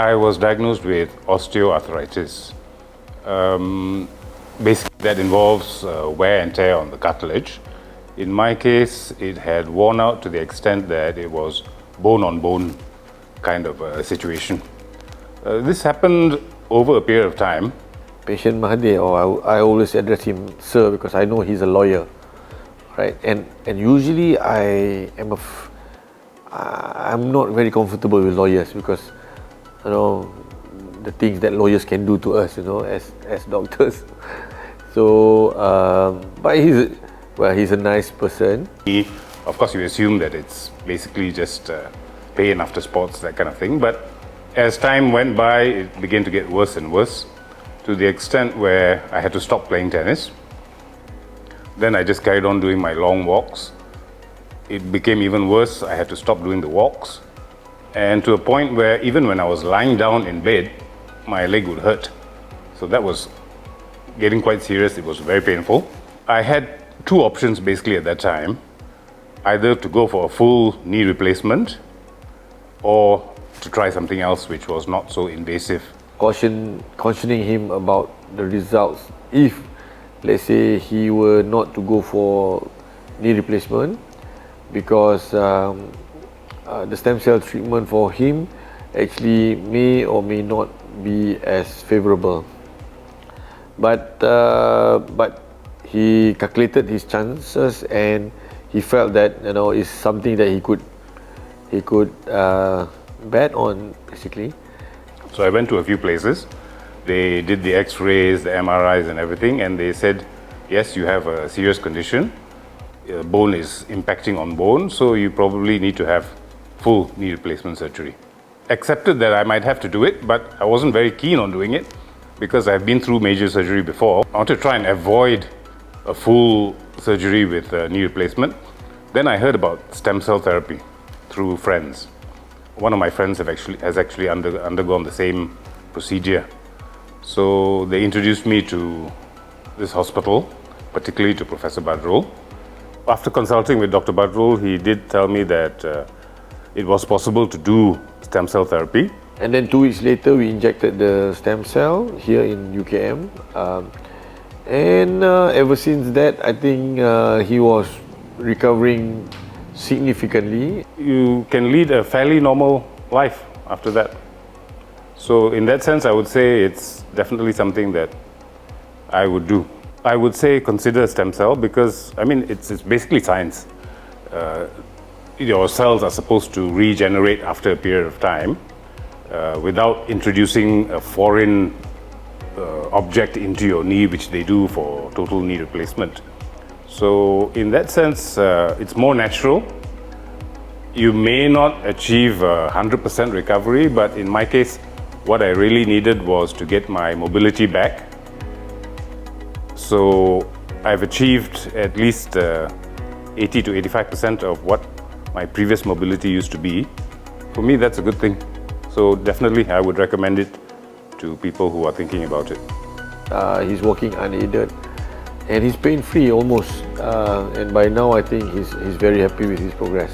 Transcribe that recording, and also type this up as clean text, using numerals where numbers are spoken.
I was diagnosed with osteoarthritis. Basically, that involves wear and tear on the cartilage. In my case, it had worn out to the extent that it was bone-on-bone kind of a situation. This happened over a period of time. Patient Mahathir, or I always address him sir because I know he's a lawyer, right? And usually I'm not very comfortable with lawyers because the things that lawyers can do to us, as doctors. So, but he's a nice person. Of course, you assume that it's basically just pain after sports, that kind of thing. But as time went by, it began to get worse and worse, to the extent where I had to stop playing tennis. Then I just carried on doing my long walks. It became even worse. I had to stop doing the walks. And to a point where even when I was lying down in bed, my leg would hurt. So that was getting quite serious. It was very painful. I had two options basically at that time, either to go for a full knee replacement or to try something else which was not so invasive. Cautioning him about the results if, let's say, he were not to go for knee replacement, because the stem cell treatment for him actually may or may not be as favorable. But he calculated his chances and he felt that it's something that he could bet on, basically. So I went to a few places. They did the X-rays, the MRIs and everything, and they said, yes, you have a serious condition. Bone is impacting on bone, so you probably need to have full knee replacement surgery. Accepted that I might have to do it, but I wasn't very keen on doing it because I've been through major surgery before. I wanted to try and avoid a full surgery with knee replacement. Then I heard about stem cell therapy through friends. One of my friends has actually undergone the same procedure. So they introduced me to this hospital, particularly to Professor Badrul. After consulting with Dr. Badrul, he did tell me that it was possible to do stem cell therapy. And then 2 weeks later, we injected the stem cell here in UKM. And ever since that, I think he was recovering significantly. You can lead a fairly normal life after that. So in that sense, I would say it's definitely something that I would do. I would say consider stem cell because, it's basically science. Your cells are supposed to regenerate after a period of time without introducing a foreign object into your knee, which they do for total knee replacement. So in that sense, it's more natural. You may not achieve 100% recovery, but in my case, what I really needed was to get my mobility back. So I've achieved at least 80 to 85% of what my previous mobility used to be. For me, that's a good thing. So definitely, I would recommend it to people who are thinking about it. He's walking unaided and he's pain-free almost. And by now, I think he's very happy with his progress.